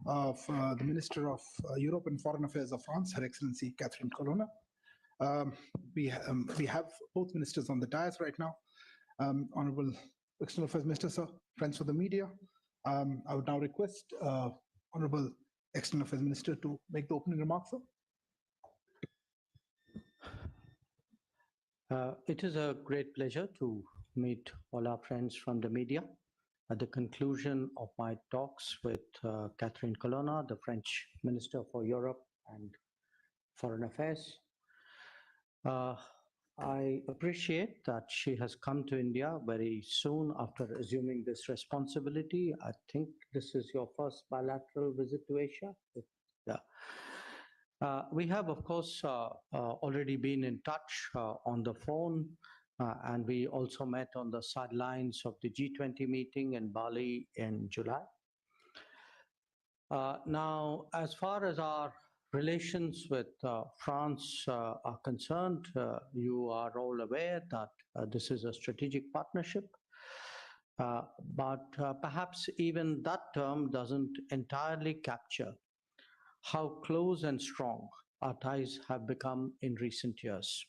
of the Minister of Europe and Foreign Affairs of France, Her Excellency Catherine Colonna. We have both ministers on the dais right now. Honorable External Affairs Minister, sir, friends of the media, I would now request Honorable External Affairs Minister to make the opening remarks, sir. It is a great pleasure to meet all our friends from the media at the conclusion of my talks with Catherine Colonna, the French Minister for Europe and Foreign Affairs. I appreciate that she has come to India very soon after assuming this responsibility. I think this is your first bilateral visit to Asia. Yeah. We have, of course, already been in touch on the phone, and we also met on the sidelines of the G20 meeting in Bali in July. Now, as far as our relations with France are concerned, you are all aware that this is a strategic partnership. But perhaps even that term doesn't entirely capture how close and strong our ties have become in recent years.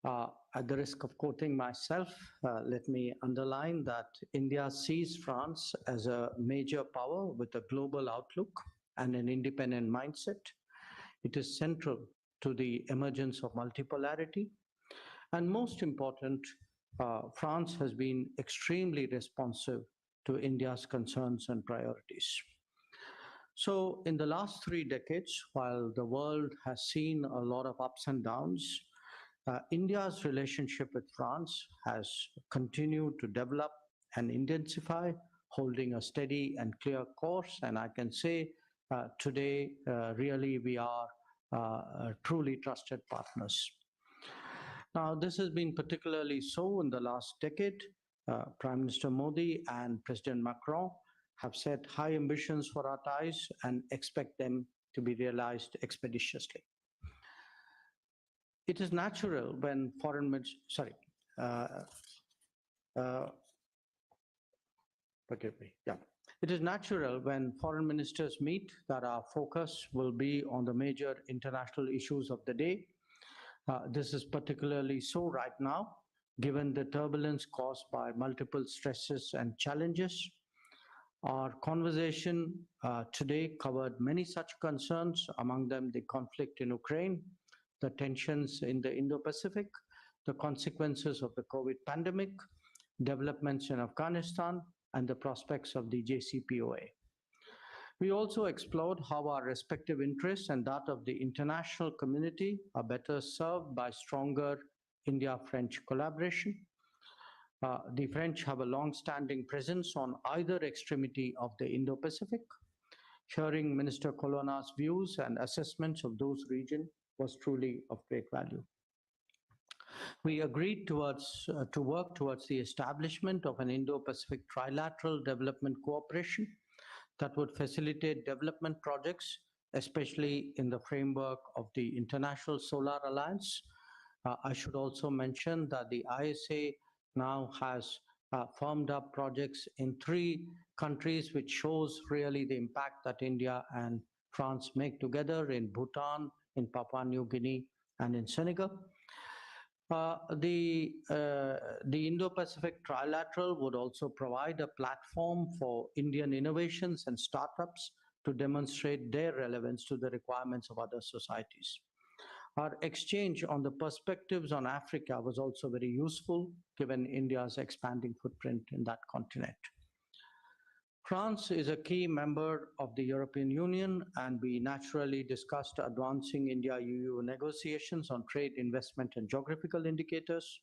At the risk of quoting myself, let me underline that India sees France as a major power with a global outlook and an independent mindset. It is central to the emergence of multipolarity. And most important, France has been extremely responsive to India's concerns and priorities. So in the last 3 decades, while the world has seen a lot of ups and downs, India's relationship with France has continued to develop and intensify, holding a steady and clear course. And I can say today, really, we are truly trusted partners. Now, this has been particularly so in the last decade. Prime Minister Modi and President Macron have set high ambitions for our ties and expect them to be realized expeditiously. It is natural when It is natural when foreign ministers meet that our focus will be on the major international issues of the day. This is particularly so right now, given the turbulence caused by multiple stresses and challenges. Our conversation today covered many such concerns, among them the conflict in Ukraine, the tensions in the Indo-Pacific, the consequences of the COVID pandemic, developments in Afghanistan, and the prospects of the JCPOA. We also explored how our respective interests and that of the international community are better served by stronger India-French collaboration. The French have a long-standing presence on either extremity of the Indo-Pacific. Hearing Minister Colonna's views and assessments of those regions was truly of great value. We agreed to work towards the establishment of an Indo-Pacific trilateral development cooperation that would facilitate development projects, especially in the framework of the International Solar Alliance. I should also mention that the ISA now has firmed up projects in 3 countries, which shows really the impact that India and France make together in Bhutan, in Papua New Guinea, and in Senegal. The Indo-Pacific Trilateral would also provide a platform for Indian innovations and startups to demonstrate their relevance to the requirements of other societies. Our exchange on the perspectives on Africa was also very useful, given India's expanding footprint in that continent. France is a key member of the European Union, and we naturally discussed advancing India-EU negotiations on trade, investment, and geographical indicators.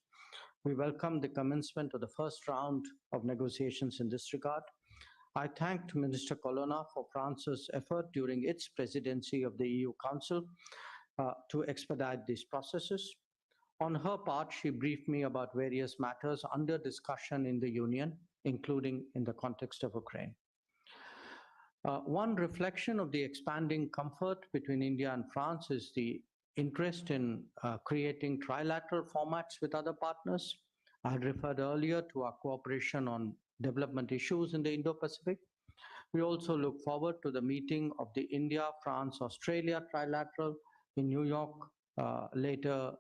We welcome the commencement of the first round of negotiations in this regard. I thanked Minister Colonna for France's effort during its presidency of the EU Council to expedite these processes. On her part, she briefed me about various matters under discussion in the Union, including in the context of Ukraine. One reflection of the expanding comfort between India and France is the interest in creating trilateral formats with other partners. I had referred earlier to our cooperation on development issues in the Indo-Pacific. We also look forward to the meeting of the India, France, Australia trilateral in New York later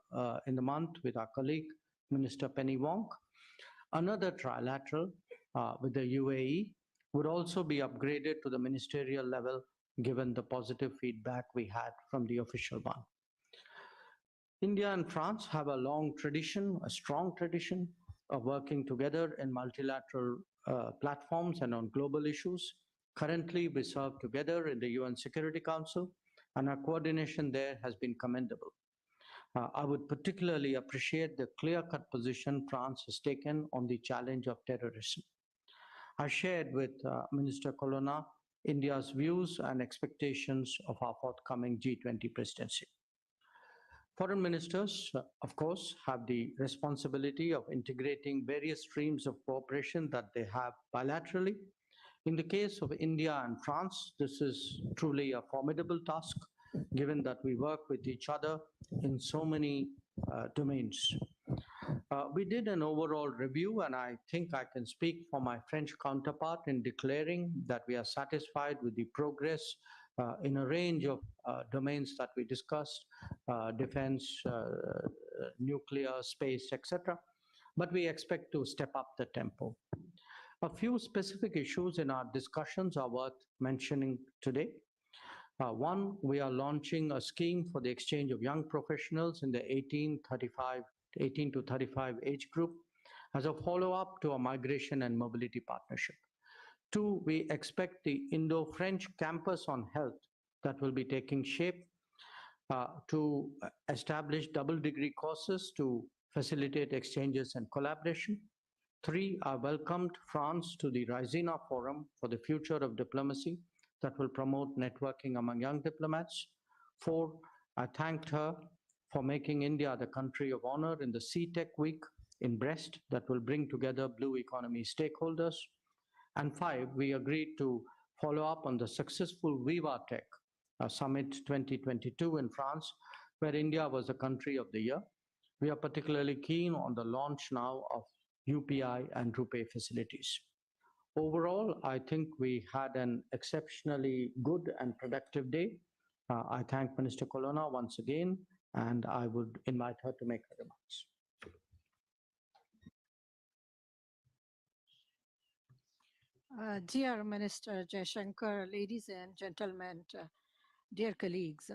in the month with our colleague, Minister Penny Wong. Another trilateral with the UAE would also be upgraded to the ministerial level given the positive feedback we had from the official one. India and France have a long tradition, a strong tradition of working together in multilateral platforms and on global issues. Currently, we serve together in the UN Security Council, and our coordination there has been commendable. I would particularly appreciate the clear-cut position France has taken on the challenge of terrorism. I shared with Minister Colonna India's views and expectations of our forthcoming G20 presidency. Foreign ministers, of course, have the responsibility of integrating various streams of cooperation that they have bilaterally. In the case of India and France, this is truly a formidable task, given that we work with each other in so many domains. We did an overall review, and I think I can speak for my French counterpart in declaring that we are satisfied with the progress in a range of domains that we discussed, defense, nuclear, space, etc. But we expect to step up the tempo. A few specific issues in our discussions are worth mentioning today. One, we are launching a scheme for the exchange of young professionals in the 18 to 35 age group as a follow-up to a migration and mobility partnership. Two, we expect the Indo-French campus on health that will be taking shape to establish double degree courses to facilitate exchanges and collaboration. Three, I welcomed France to the Raisina Forum for the Future of Diplomacy that will promote networking among young diplomats. Four, I thanked her for making India the country of honor in the CTech Week in Brest that will bring together blue economy stakeholders. And five, we agreed to follow up on the successful Viva Tech Summit 2022 in France, where India was the country of the year. We are particularly keen on the launch now of UPI and RuPay facilities. Overall, I think we had an exceptionally good and productive day. I thank Minister Colonna once again, and I would invite her to make her remarks. Dear Minister Jaishankar, ladies and gentlemen, dear colleagues,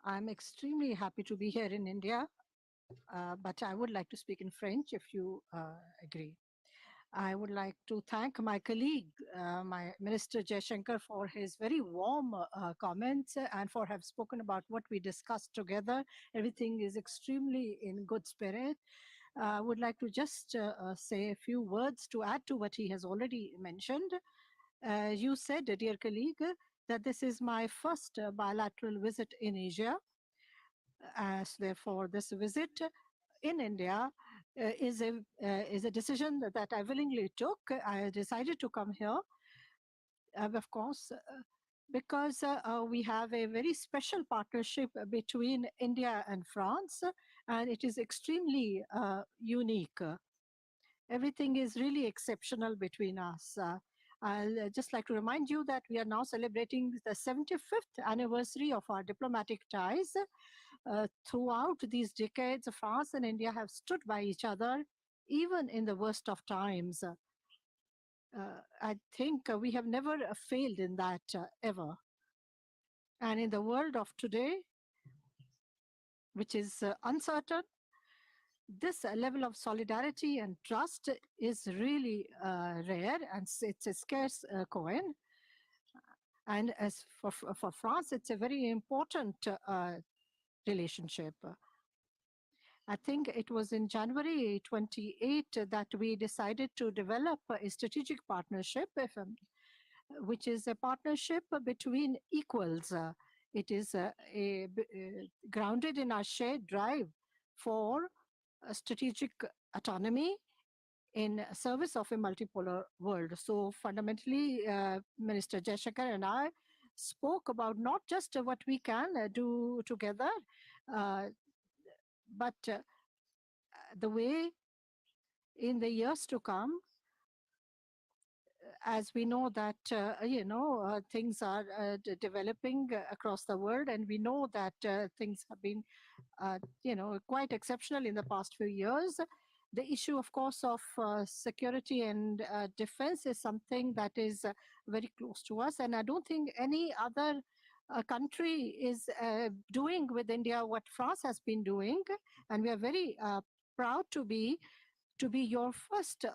I'm extremely happy to be here in India, but I would like to speak in French if you agree. I would like to thank my colleague, my Minister Jaishankar, for his very warm comments and for have spoken about what we discussed together. Everything is extremely in good spirit. I would like to just say a few words to add to what he has already mentioned. You said, dear colleague, that this is my first bilateral visit in Asia. Therefore, this visit in India is a decision that I willingly took. I decided to come here, of course, because we have a very special partnership between India and France, and it is extremely unique. Everything is really exceptional between us. I'll just like to remind you that we are now celebrating the 75th anniversary of our diplomatic ties. Throughout these decades, France and India have stood by each other, even in the worst of times. I think we have never failed in that ever. And in the world of today, which is uncertain, this level of solidarity and trust is really rare, and it's a scarce coin. And as for France, it's a very important relationship. I think it was in January 28 that we decided to develop a strategic partnership, which is a partnership between equals. It is grounded in our shared drive for strategic autonomy in service of a multipolar world. So fundamentally, Minister Jaishankar and I spoke about not just what we can do together, but the way in the years to come, as we know that, things are developing across the world, and we know that things have been, quite exceptional in the past few years. The issue, of course, of security and defense is something that is very close to us. And I don't think any other country is doing with India what France has been doing. And we are very proud to be your first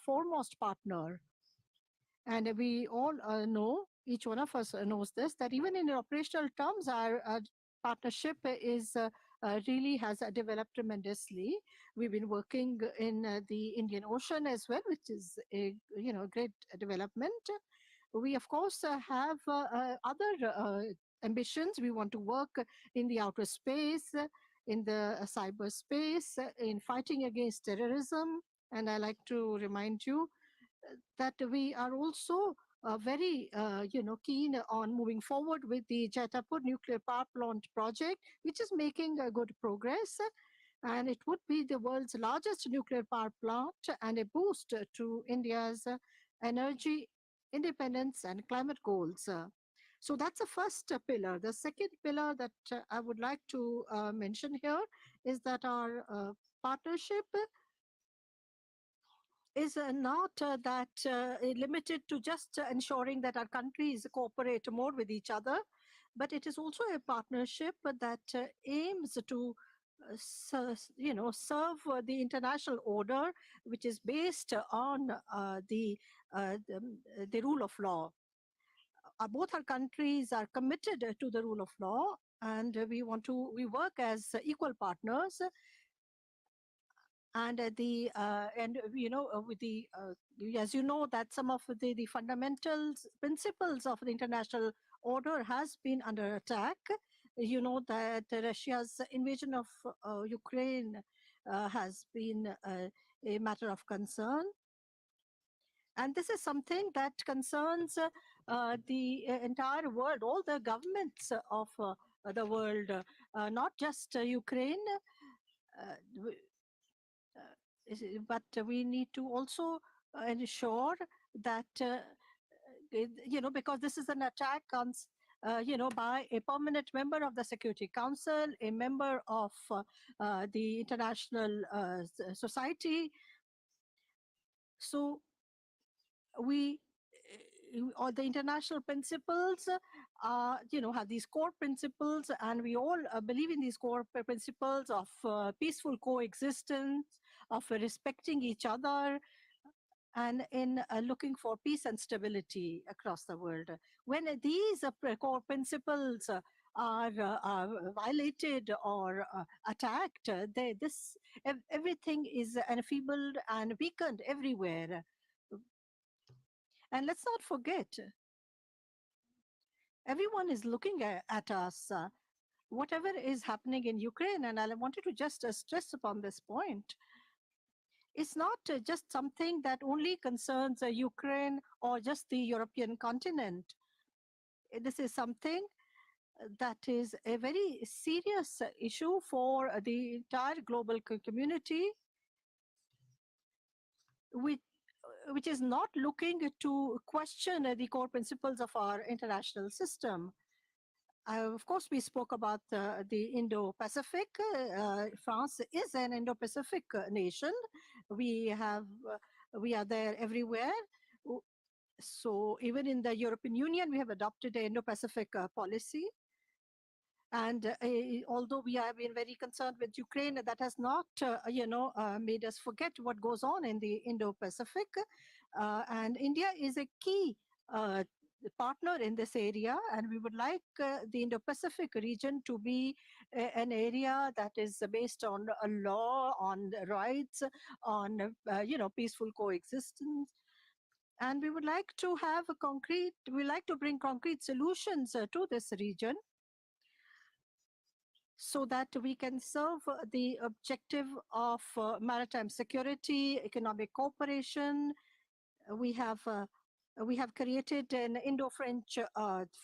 foremost partner. And we all know, each one of us knows this, that even in operational terms, our partnership is really has developed tremendously. We've been working in the Indian Ocean as well, which is a great development. We, of course, have other ambitions. We want to work in the outer space, in the cyberspace, in fighting against terrorism. And I like to remind you that we are also very keen on moving forward with the Jaitapur nuclear power plant project, which is making good progress. And it would be the world's largest nuclear power plant and a boost to India's energy independence and climate goals. So that's the first pillar. The second pillar that I would like to mention here is that our partnership is not that limited to just ensuring that our countries cooperate more with each other, but it is also a partnership that aims to serve the international order, which is based on the rule of law. Both our countries are committed to the rule of law, and we work as equal partners. And with the as you know, that some of the fundamentals principles of the international order has been under attack. You know that Russia's invasion of Ukraine has been a matter of concern, and this is something that concerns the entire world, all the governments of the world, not just Ukraine. But we need to also ensure that, because this is an attack on, by a permanent member of the Security Council, a member of the international society. So we, or the international principles, have these core principles, and we all believe in these core principles of peaceful coexistence, of respecting each other, and in looking for peace and stability across the world. When these core principles are violated or attacked, everything is enfeebled and weakened everywhere. And let's not forget, everyone is looking at us, whatever is happening in Ukraine, and I wanted to just stress upon this point. It's not just something that only concerns Ukraine or just the European continent. This is something that is a very serious issue for the entire global community, which is not looking to question the core principles of our international system. Of course, we spoke about the Indo-Pacific. France is an Indo-Pacific nation. We are there everywhere. So even in the European Union, we have adopted an Indo-Pacific policy. And although we have been very concerned with Ukraine, that has not, made us forget what goes on in the Indo-Pacific. And India is a key partner in this area, and we would like the Indo-Pacific region to be an area that is based on a law, on rights, on peaceful coexistence. And we would like to have we like to bring concrete solutions to this region, so that we can serve the objective of maritime security, economic cooperation. We have created an Indo-French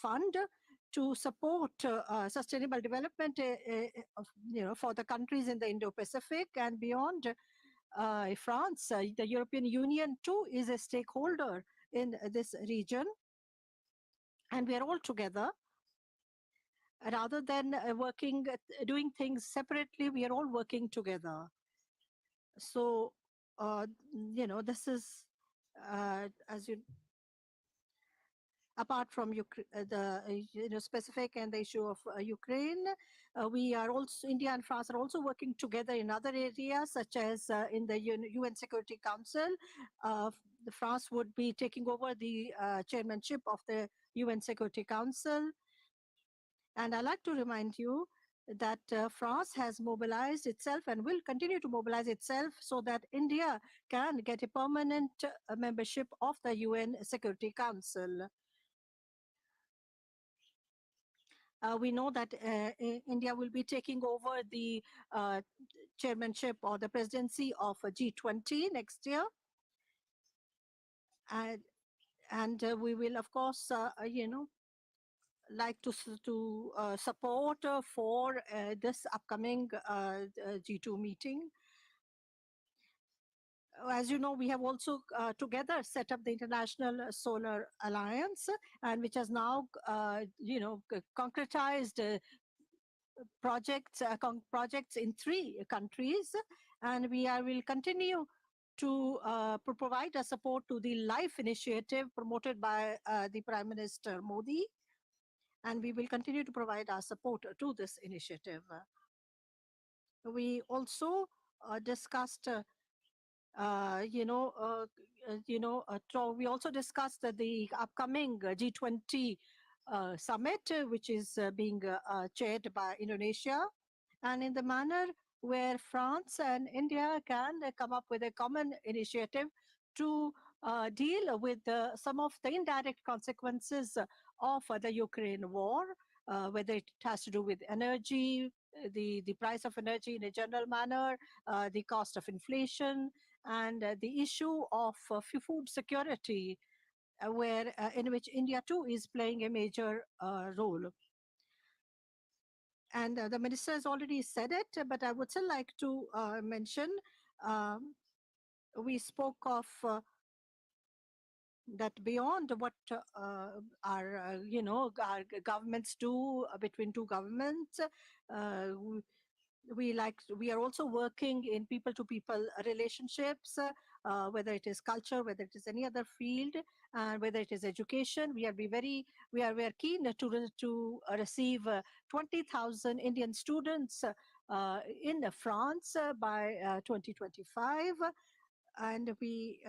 fund to support sustainable development for the countries in the Indo-Pacific and beyond. France, the European Union too is a stakeholder in this region. And we are all together. Rather than doing things separately, we are all working together. So, this is, as you apart from the specific and the issue of Ukraine, we are also, India and France are also working together in other areas, such as in the UN Security Council. France would be taking over the chairmanship of the UN Security Council. And I'd like to remind you that France has mobilized itself and will continue to mobilize itself so that India can get a permanent membership of the UN Security Council. We know that India will be taking over the chairmanship or the presidency of G20 next year. And we will, of course, like to support for this upcoming G2 meeting. As you know, we have also together set up the International Solar Alliance, and which has now, concretized projects in 3 countries, and we will continue to provide a support to the LIFE initiative promoted by the Prime Minister Modi, and we will continue to provide our support to this initiative. We also discussed we also discussed the upcoming G20 summit, which is being chaired by Indonesia, and in the manner where France and India can come up with a common initiative to deal with some of the indirect consequences of the Ukraine war, whether it has to do with energy, the price of energy in a general manner, the cost of inflation, and the issue of food security, in which India too is playing a major role. And the minister has already said it, but I would still like to mention, we spoke of that beyond what our governments do between 2 governments, we are also working in people-to-people relationships, whether it is culture, whether it is any other field, and whether it is education. We are keen to receive 20,000 Indian students in France by 2025. And we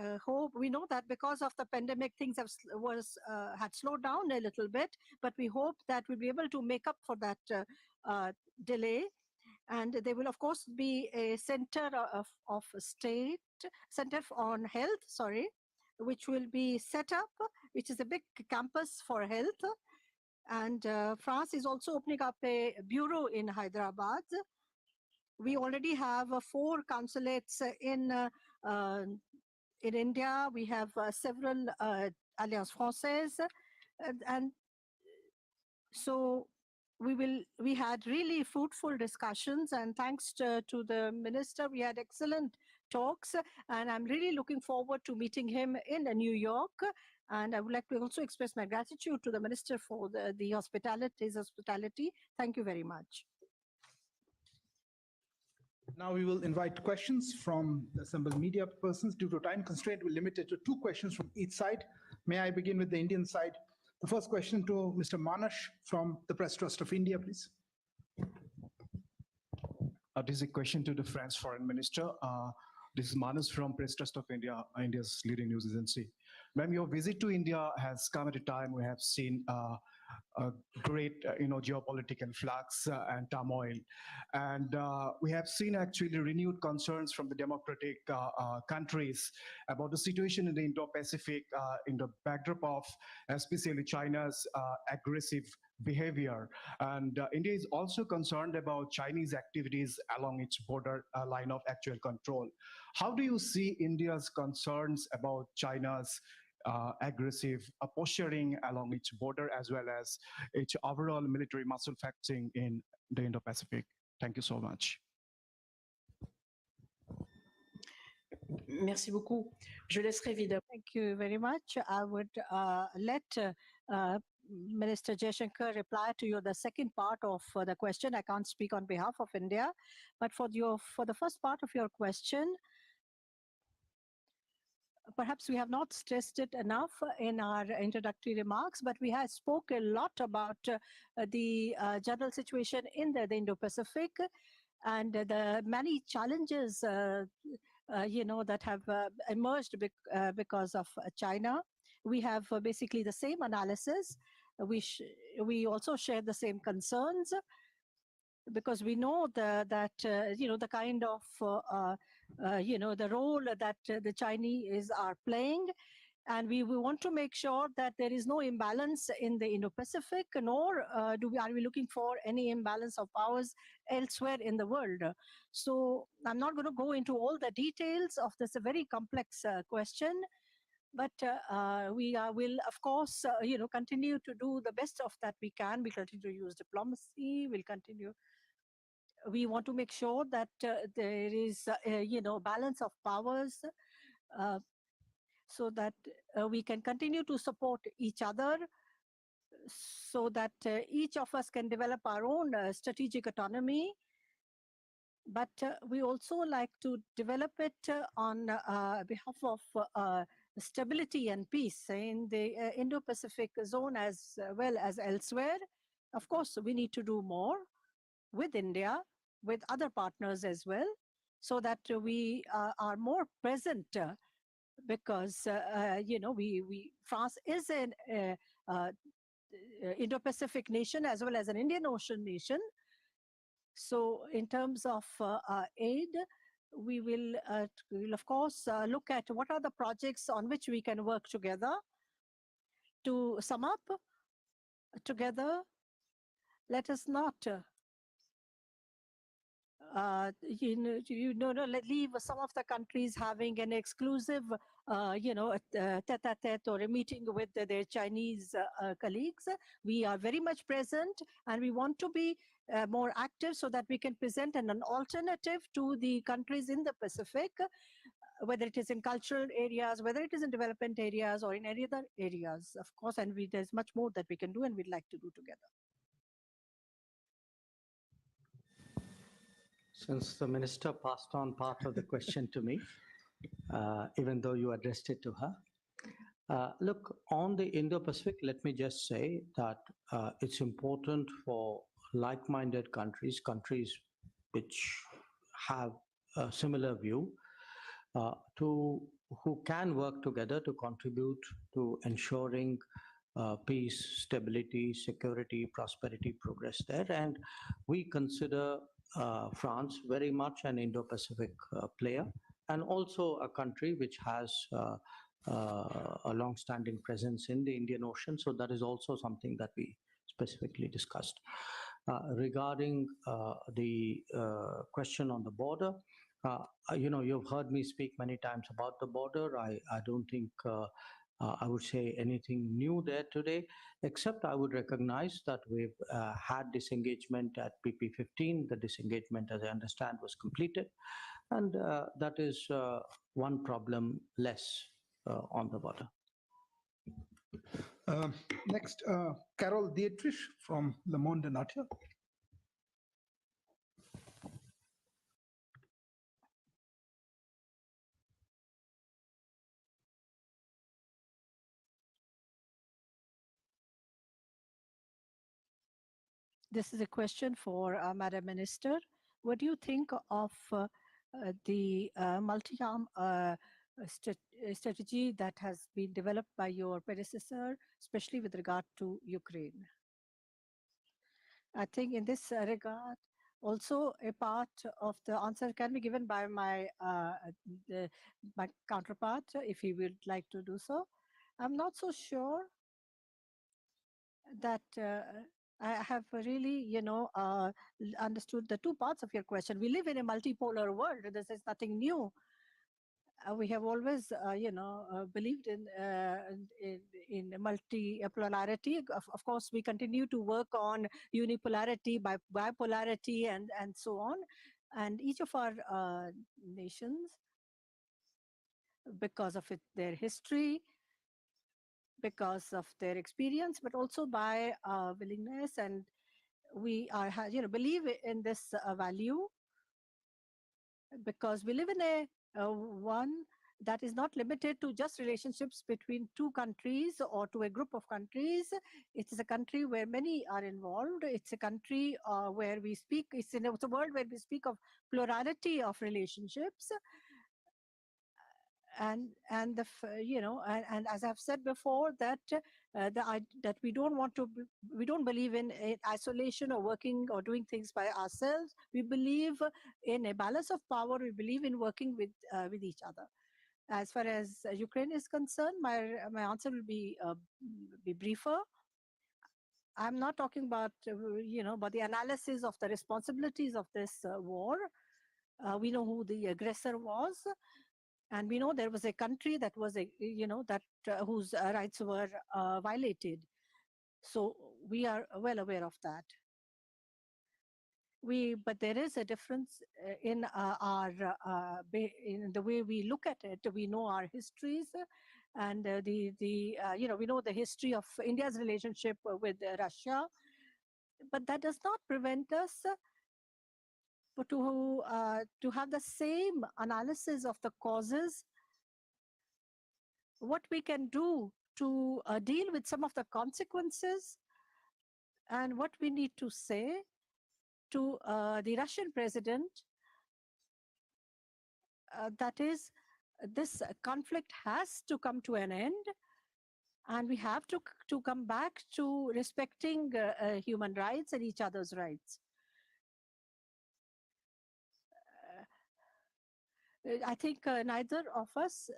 know that because of the pandemic, things had slowed down a little bit, but we hope that we'll be able to make up for that delay. And there will, of course, be a center center on health, which will be set up, which is a big campus for health. And France is also opening up a bureau in Hyderabad. We already have 4 consulates in India. We have several Alliance Française, and so we had really fruitful discussions, and thanks to the minister, we had excellent talks, and I'm really looking forward to meeting him in New York. And I would like to also express my gratitude to the minister for his hospitality. Thank you very much. Now we will invite questions from the assembled media persons. Due to time constraint, we'll limit it to 2 questions from each side. May I begin with the Indian side? The first question to Mr. Manash from the Press Trust of India, please. This is a question to the French Foreign Minister. This is Manas from Press Trust of India, India's leading news agency. Ma'am, your visit to India has come at a time we have seen a great, geopolitical flux and turmoil. And we have seen actually renewed concerns from the democratic countries about the situation in the Indo-Pacific in the backdrop of especially China's aggressive behavior. And India is also concerned about Chinese activities along its border line of actual control. How do you see India's concerns about China's aggressive posturing along its border, as well as its overall military muscle flexing in the Indo-Pacific? Thank you so much. Merci beaucoup. Je laisserai évidemment. Thank you very much. I would let Minister Jaishankar reply to you the second part of the question. I can't speak on behalf of India, but for the first part of your question, perhaps we have not stressed it enough in our introductory remarks, but we have spoke a lot about the general situation in the Indo-Pacific and the many challenges that have emerged because of China. We have basically the same analysis. We also share the same concerns because we know that the kind of the role that the Chinese are playing, and we want to make sure that there is no imbalance in the Indo-Pacific, nor are we looking for any imbalance of powers elsewhere in the world. So I'm not going to go into all the details of this very complex question, but we will, of course, continue to do the best of that we can. We'll continue to use diplomacy. We'll continue. We want to make sure that there is, balance of powers, so that we can continue to support each other, so that each of us can develop our own strategic autonomy. But we also like to develop it on behalf of stability and peace in the Indo-Pacific zone as well as elsewhere. Of course, we need to do more with India, with other partners as well, so that we are more present because, France is an Indo-Pacific nation as well as an Indian Ocean nation. So in terms of aid, we will of course look at what are the projects on which we can work together. To sum up, together, let us not leave some of the countries having an exclusive tete-a-tete or a meeting with their Chinese colleagues. We are very much present, and we want to be more active so that we can present an alternative to the countries in the Pacific, whether it is in cultural areas, whether it is in development areas, or in any other areas, of course. And there's much more that we can do and we'd like to do together. Since the minister passed on part of the question to me, even though you addressed it to her. Look, on the Indo-Pacific, let me just say that it's important for like-minded countries which have a similar view, who can work together to contribute to ensuring peace, stability, security, prosperity, progress there. And we consider France very much an Indo-Pacific player, and also a country which has a long-standing presence in the Indian Ocean. So that is also something that we specifically discussed. Regarding the question on the border, you've heard me speak many times about the border. I don't think I would say anything new there today, except I would recognize that we've had disengagement at PP15. The disengagement, as I understand, was completed. And that is one problem less on the border. Next, Carol Dietrich from Le Monde Nature. This is a question for Madam Minister. What do you think of the multi-arm strategy that has been developed by your predecessor, especially with regard to Ukraine? I think in this regard, also a part of the answer can be given by my counterpart, if he would like to do so. I'm not so sure that I have really, understood the two parts of your question. We live in a multipolar world. This is nothing new. We have always, believed in multipolarity. Of course, we continue to work on unipolarity, bipolarity, and so on. And each of our nations because of their history, because of their experience, but also by willingness. And we are, believe in this value because we live in a one that is not limited to just relationships between two countries or to a group of countries. It is a country where many are involved. It's a country where we speak, it's a world where we speak of plurality of relationships. And as I've said before, that that we don't want to, we don't believe in isolation or working or doing things by ourselves. We believe in a balance of power. We believe in working with each other. As far as Ukraine is concerned, my answer will be briefer. I'm not talking about about the analysis of the responsibilities of this war. We know who the aggressor was. And we know there was a country that was whose rights were violated. So we are well aware of that. But there is a difference in in the way we look at it. We know our histories, and we know the history of India's relationship with Russia. But that does not prevent us to have the same analysis of the causes, what we can do to deal with some of the consequences, and what we need to say to the Russian president, that is, this conflict has to come to an end, and we have to come back to respecting human rights and each other's rights. I think neither of us,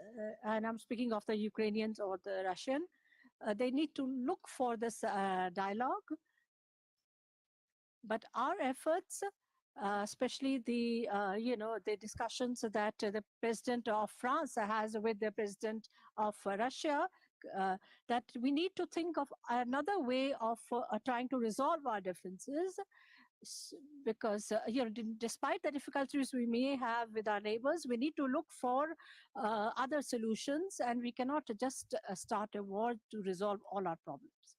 and I'm speaking of the Ukrainians or the Russian, they need to look for this dialogue. But our efforts, especially the the discussions that the president of France has with the president of Russia, that we need to think of another way of trying to resolve our differences. Because despite the difficulties we may have with our neighbors, we need to look for other solutions, and we cannot just start a war to resolve all our problems.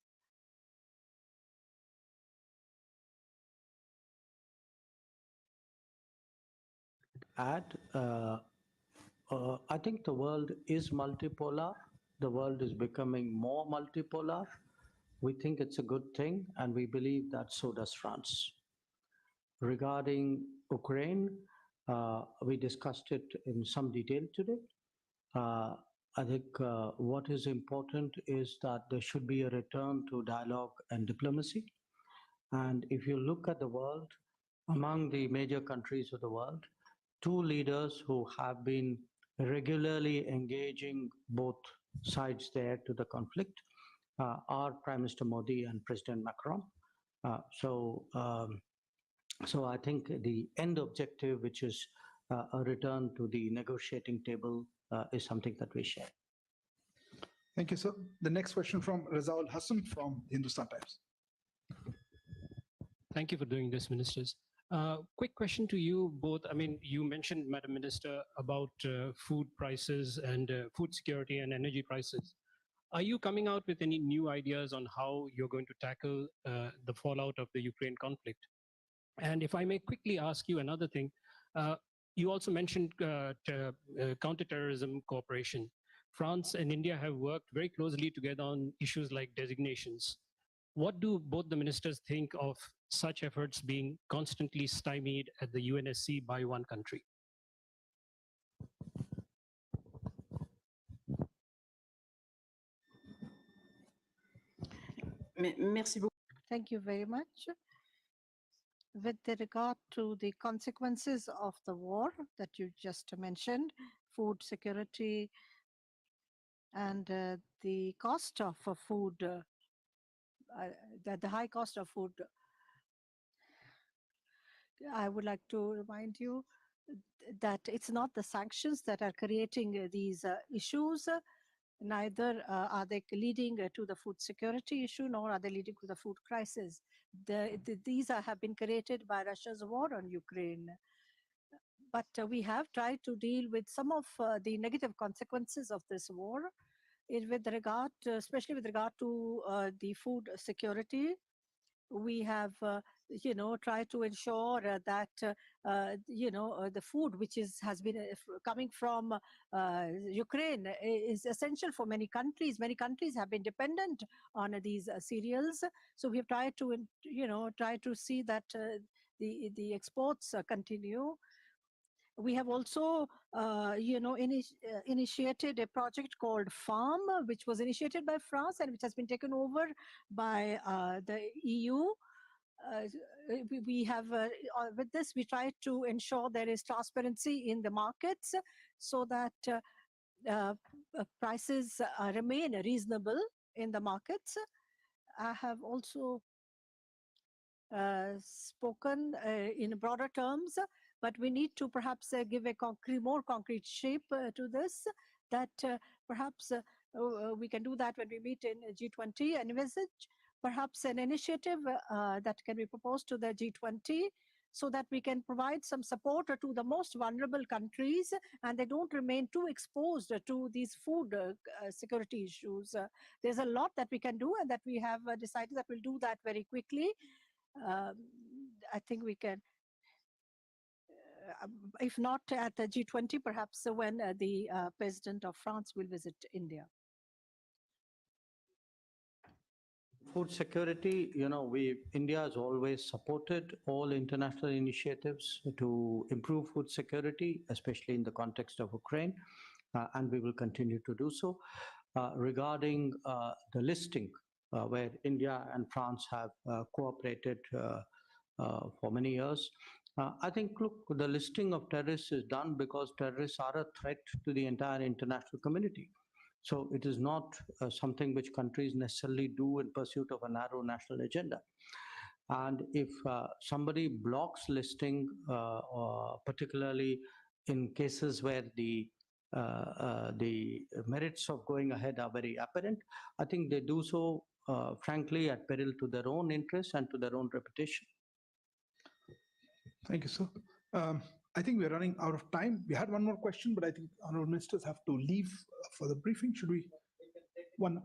I think the world is multipolar. The world is becoming more multipolar. We think it's a good thing, and we believe that so does France. Regarding Ukraine, we discussed it in some detail today. I think what is important is that there should be a return to dialogue and diplomacy. And if you look at the world, among the major countries of the world, two leaders who have been regularly engaging both sides there to the conflict are Prime Minister Modi and President Macron. So I think the end objective, which is a return to the negotiating table, is something that we share. Thank you, sir. The next question from Razaul Hassan from Hindustan Times. Thank you for doing this, ministers. Quick question to you both. I mean, you mentioned, Madam Minister, about food prices and food security and energy prices. Are you coming out with any new ideas on how you're going to tackle the fallout of the Ukraine conflict? And if I may quickly ask you another thing, you also mentioned counterterrorism cooperation. France and India have worked very closely together on issues like designations. What do both the ministers think of such efforts being constantly stymied at the UNSC by one country? Merci beaucoup. Thank you very much. With regard to the consequences of the war that you just mentioned, food security and the cost of food, the high cost of food, I would like to remind you that it's not the sanctions that are creating these issues. Neither are they leading to the food security issue, nor are they leading to the food crisis. These have been created by Russia's war on Ukraine. but we have tried to deal with some of the negative consequences of this war with regard, especially with regard to the food security. We have, tried to ensure that, the food which has been coming from Ukraine is essential for many countries. Many countries have been dependent on these cereals. So we have tried to, try to see that the exports continue. We have also, initiated a project called FARM, which was initiated by France and which has been taken over by the EU. We have, with this, we try to ensure there is transparency in the markets so that prices remain reasonable in the markets. I have also spoken in broader terms, but we need to perhaps give a more concrete shape to this, that perhaps we can do that when we meet in G20 and envisage perhaps an initiative that can be proposed to the G20 so that we can provide some support to the most vulnerable countries and they don't remain too exposed to these food security issues. There's a lot that we can do and that we have decided that we'll do that very quickly. I think we can, if not at the G20, perhaps when the President of France will visit India. Food security, India has always supported all international initiatives to improve food security, especially in the context of Ukraine, and we will continue to do so. Regarding the listing, where India and France have cooperated for many years, I think, look, the listing of terrorists is done because terrorists are a threat to the entire international community. So it is not something which countries necessarily do in pursuit of a narrow national agenda. And if somebody blocks listing, particularly in cases where the merits of going ahead are very apparent, I think they do so, frankly, at peril to their own interests and to their own reputation. Thank you, sir. I think we're running out of time. We had one more question, but I think honorable ministers have to leave for the briefing. Should we? One.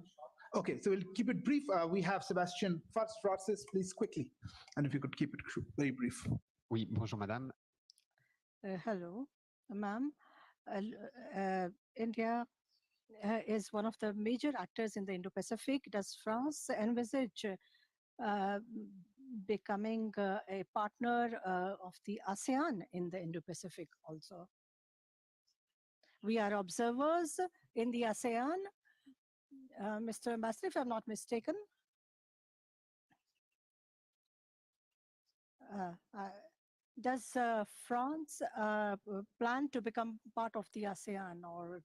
Okay, so we'll keep it brief. We have Sebastian first, Francis, please quickly. And if you could keep it very brief. Oui, bonjour madame. Hello, ma'am. India is one of the major actors in the Indo-Pacific. Does France envisage becoming a partner of the Asean in the Indo-Pacific also? We are observers in the Asean. Mr. Ambassador, if I'm not mistaken. Does France plan to become part of the ASEAN or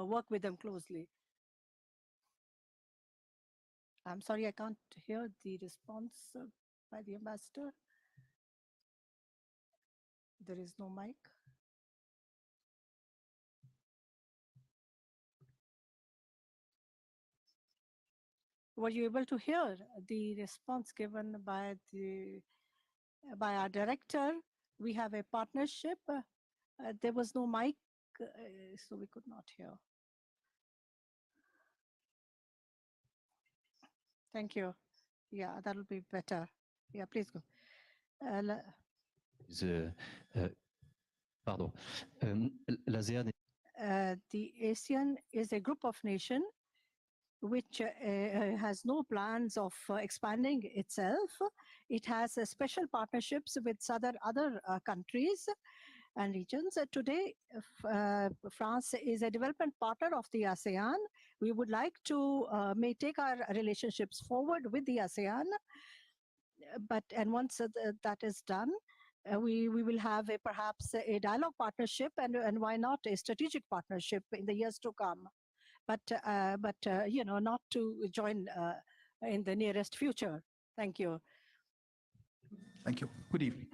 work with them closely? I'm sorry, I can't hear the response by the ambassador. There is no mic. Were you able to hear the response given by our director? We have a partnership. There was no mic, so we could not hear. Thank you. Yeah, that'll be better. Yeah, please go. Pardon. L'ASEAN. The ASEAN is a group of nations which has no plans of expanding itself. It has special partnerships with other countries and regions. Today, France is a development partner of the ASEAN. We would like to take our relationships forward with the ASEAN. And once that is done, we will have perhaps a dialogue partnership and why not a strategic partnership in the years to come. But not to join in the nearest future. Thank you. Thank you. Good evening.